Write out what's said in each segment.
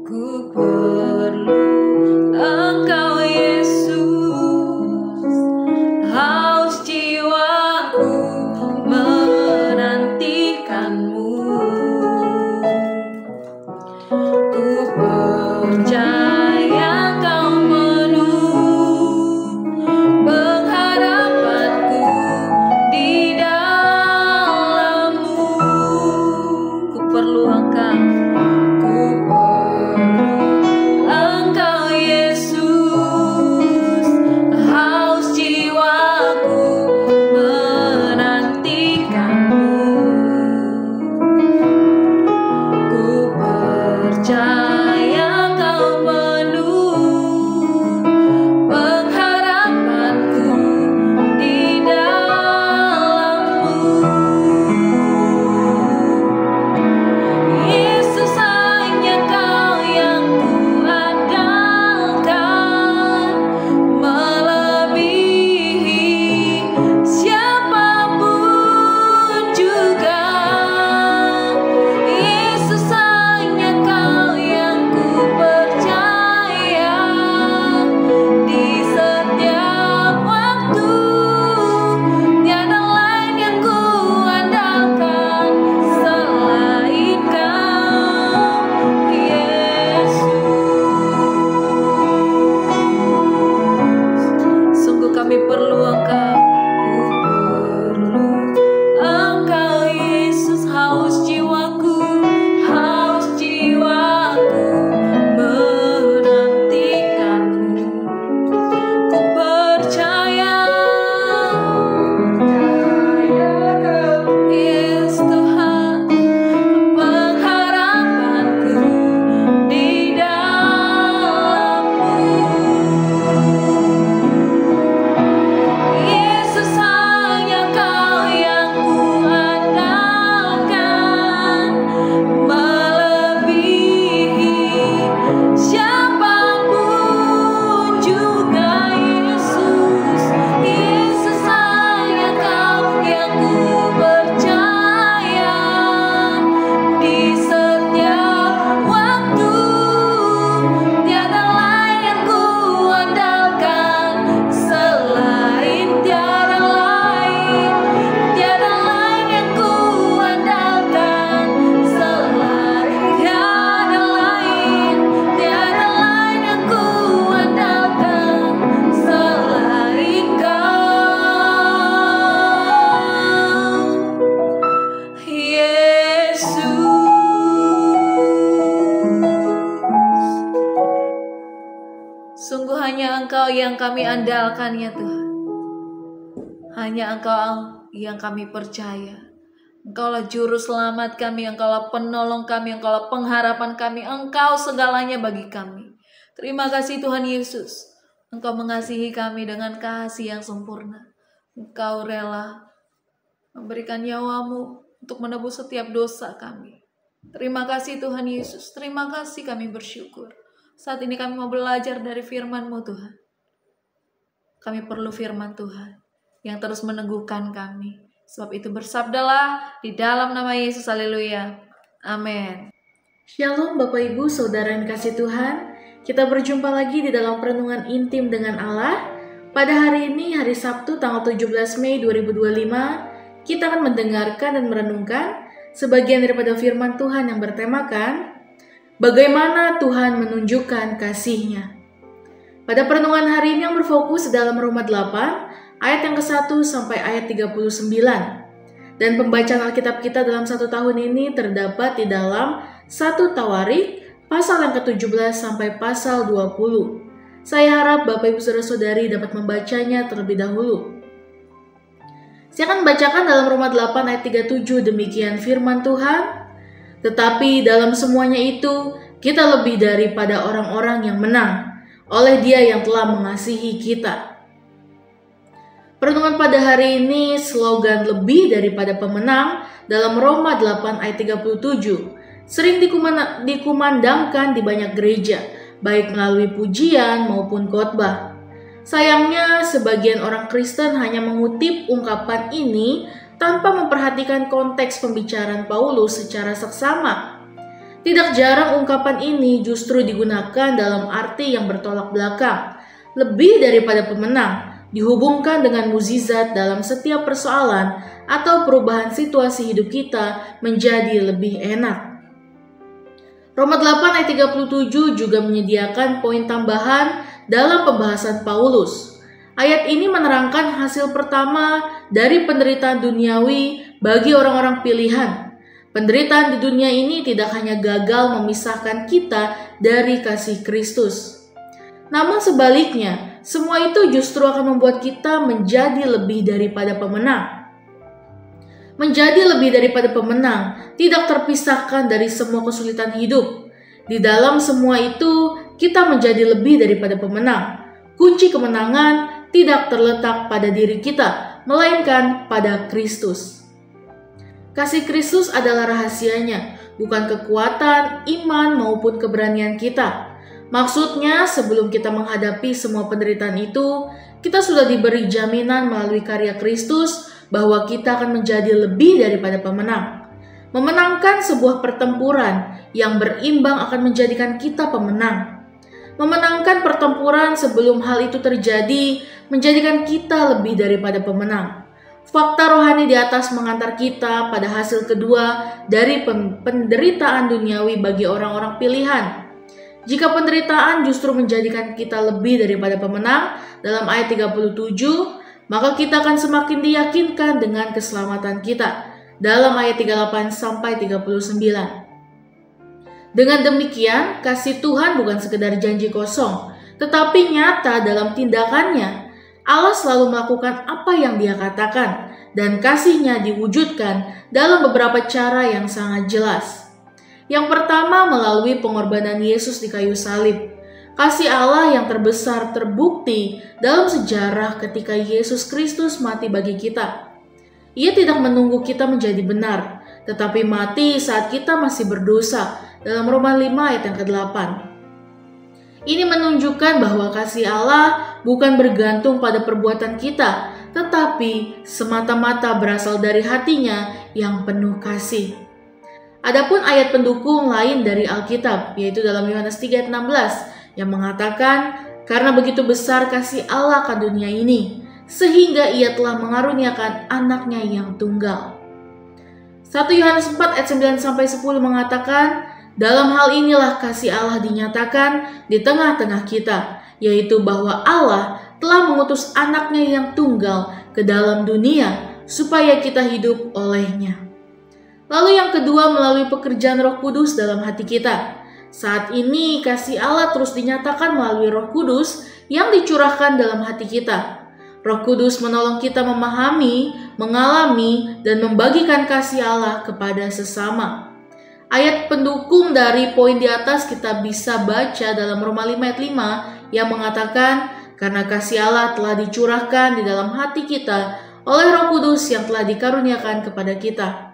Ku perlu Engkau Yesus, haus jiwaku menantikan-Mu. Ku percaya Engkau penuh pengharapanku di dalam-Mu. Ku perlu Engkau. Sungguh hanya Engkau yang kami andalkan ya Tuhan. Hanya Engkau yang kami percaya. Engkaulah juru selamat kami, Engkaulah penolong kami, Engkaulah pengharapan kami, Engkau segalanya bagi kami. Terima kasih Tuhan Yesus. Engkau mengasihi kami dengan kasih yang sempurna. Engkau rela memberikan nyawa-Mu untuk menebus setiap dosa kami. Terima kasih Tuhan Yesus. Terima kasih, kami bersyukur. Saat ini kami mau belajar dari firman-Mu Tuhan. Kami perlu firman Tuhan yang terus meneguhkan kami. Sebab itu bersabdalah di dalam nama Yesus. Haleluya. Amin. Shalom Bapak Ibu Saudara yang kasih Tuhan. Kita berjumpa lagi di dalam perenungan intim dengan Allah. Pada hari ini, hari Sabtu tanggal 17 Mei 2025, kita akan mendengarkan dan merenungkan sebagian daripada firman Tuhan yang bertemakan bagaimana Tuhan menunjukkan kasih-Nya. Pada perenungan hari ini yang berfokus dalam Roma 8, ayat yang ke-1 sampai ayat 39. Dan pembacaan Alkitab kita dalam satu tahun ini terdapat di dalam 1 Tawarik, pasal yang ke-17 sampai pasal 20. Saya harap Bapak Ibu Saudara-saudari dapat membacanya terlebih dahulu. Saya akan membacakan dalam Roma 8 ayat 37, demikian firman Tuhan. Tetapi dalam semuanya itu, kita lebih daripada orang-orang yang menang, oleh Dia yang telah mengasihi kita. Perenungan pada hari ini, slogan lebih daripada pemenang dalam Roma 8 ayat 37, sering dikumandangkan di banyak gereja, baik melalui pujian maupun khotbah. Sayangnya, sebagian orang Kristen hanya mengutip ungkapan ini tanpa memperhatikan konteks pembicaraan Paulus secara seksama. Tidak jarang ungkapan ini justru digunakan dalam arti yang bertolak belakang. Lebih daripada pemenang, dihubungkan dengan mukjizat dalam setiap persoalan atau perubahan situasi hidup kita menjadi lebih enak. Roma 8 ayat 37 juga menyediakan poin tambahan dalam pembahasan Paulus. Ayat ini menerangkan hasil pertama dari penderitaan duniawi bagi orang-orang pilihan. Penderitaan di dunia ini tidak hanya gagal memisahkan kita dari kasih Kristus, namun sebaliknya, semua itu justru akan membuat kita menjadi lebih daripada pemenang. Menjadi lebih daripada pemenang tidak terpisahkan dari semua kesulitan hidup. Di dalam semua itu, kita menjadi lebih daripada pemenang. Kunci kemenangan tidak terletak pada diri kita, melainkan pada Kristus. Kasih Kristus adalah rahasianya, bukan kekuatan, iman, maupun keberanian kita. Maksudnya, sebelum kita menghadapi semua penderitaan itu, kita sudah diberi jaminan melalui karya Kristus bahwa kita akan menjadi lebih daripada pemenang. Memenangkan sebuah pertempuran yang berimbang akan menjadikan kita pemenang. Memenangkan pertempuran sebelum hal itu terjadi menjadikan kita lebih daripada pemenang. Fakta rohani di atas mengantar kita pada hasil kedua dari penderitaan duniawi bagi orang-orang pilihan. Jika penderitaan justru menjadikan kita lebih daripada pemenang dalam ayat 37, maka kita akan semakin diyakinkan dengan keselamatan kita dalam ayat 38 sampai 39. Dengan demikian, kasih Tuhan bukan sekedar janji kosong, tetapi nyata dalam tindakannya. Allah selalu melakukan apa yang Dia katakan, dan kasih-Nya diwujudkan dalam beberapa cara yang sangat jelas. Yang pertama, melalui pengorbanan Yesus di kayu salib. Kasih Allah yang terbesar terbukti dalam sejarah ketika Yesus Kristus mati bagi kita. Ia tidak menunggu kita menjadi benar, tetapi mati saat kita masih berdosa dalam Roma 5 ayat yang ke-8. Ini menunjukkan bahwa kasih Allah bukan bergantung pada perbuatan kita, tetapi semata-mata berasal dari hatinya yang penuh kasih. Adapun ayat pendukung lain dari Alkitab, yaitu dalam Yohanes 3 ayat 16, yang mengatakan, karena begitu besar kasih Allah akan dunia ini, sehingga Ia telah mengaruniakan anaknya yang tunggal. 1 Yohanes 4 ayat 9-10 mengatakan, dalam hal inilah kasih Allah dinyatakan di tengah-tengah kita, yaitu bahwa Allah telah mengutus anaknya yang tunggal ke dalam dunia, supaya kita hidup olehnya. Lalu yang kedua, melalui pekerjaan Roh Kudus dalam hati kita. Saat ini kasih Allah terus dinyatakan melalui Roh Kudus yang dicurahkan dalam hati kita. Roh Kudus menolong kita memahami, mengalami, dan membagikan kasih Allah kepada sesama. Ayat pendukung dari poin di atas kita bisa baca dalam Roma 5 ayat 5 yang mengatakan, karena kasih Allah telah dicurahkan di dalam hati kita oleh Roh Kudus yang telah dikaruniakan kepada kita.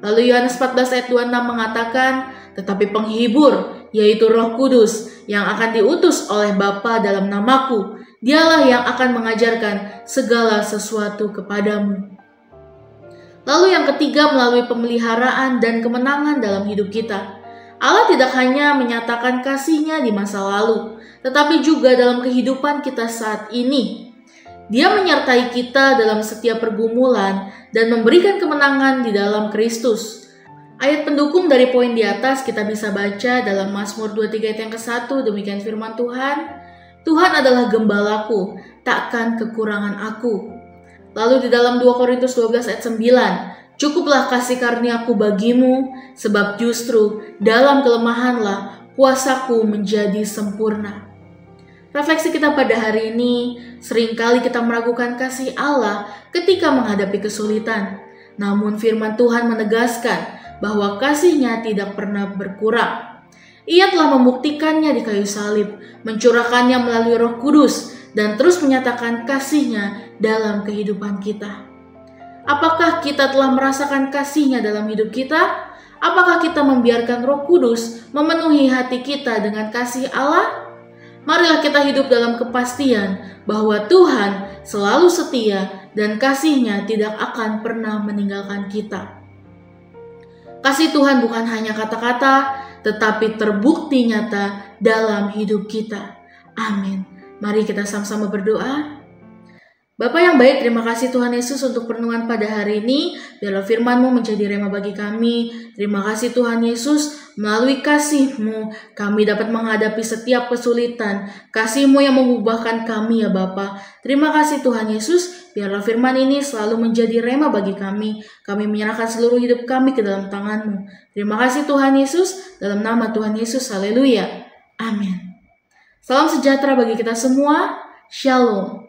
Lalu Yohanes 14 ayat 26 mengatakan, tetapi penghibur, yaitu Roh Kudus yang akan diutus oleh Bapa dalam namaku, Dialah yang akan mengajarkan segala sesuatu kepadamu. Lalu yang ketiga, melalui pemeliharaan dan kemenangan dalam hidup kita. Allah tidak hanya menyatakan kasih-Nya di masa lalu, tetapi juga dalam kehidupan kita saat ini. Dia menyertai kita dalam setiap pergumulan dan memberikan kemenangan di dalam Kristus. Ayat pendukung dari poin di atas kita bisa baca dalam Mazmur 23 ayat yang ke-1, demikian firman Tuhan, Tuhan adalah gembalaku, takkan kekurangan aku. Lalu di dalam 2 Korintus 12 ayat 9, cukuplah kasih karuniaku bagimu, sebab justru dalam kelemahanlah kuasaku menjadi sempurna. Refleksi kita pada hari ini, seringkali kita meragukan kasih Allah ketika menghadapi kesulitan. Namun firman Tuhan menegaskan bahwa kasih-Nya tidak pernah berkurang. Ia telah membuktikannya di kayu salib, mencurahkannya melalui Roh Kudus, dan terus menyatakan kasih-Nya dalam kehidupan kita. Apakah kita telah merasakan kasih-Nya dalam hidup kita? Apakah kita membiarkan Roh Kudus memenuhi hati kita dengan kasih Allah? Marilah kita hidup dalam kepastian bahwa Tuhan selalu setia dan kasih-Nya tidak akan pernah meninggalkan kita. Kasih Tuhan bukan hanya kata-kata, tetapi terbukti nyata dalam hidup kita. Amin. Mari kita sama-sama berdoa. Bapa yang baik, terima kasih Tuhan Yesus untuk perenungan pada hari ini. Biarlah firman-Mu menjadi rema bagi kami. Terima kasih Tuhan Yesus, melalui kasih-Mu kami dapat menghadapi setiap kesulitan. Kasih-Mu yang mengubahkan kami ya Bapa. Terima kasih Tuhan Yesus, biarlah firman ini selalu menjadi rema bagi kami. Kami menyerahkan seluruh hidup kami ke dalam tangan-Mu. Terima kasih Tuhan Yesus, dalam nama Tuhan Yesus, haleluya. Amin. Salam sejahtera bagi kita semua. Shalom.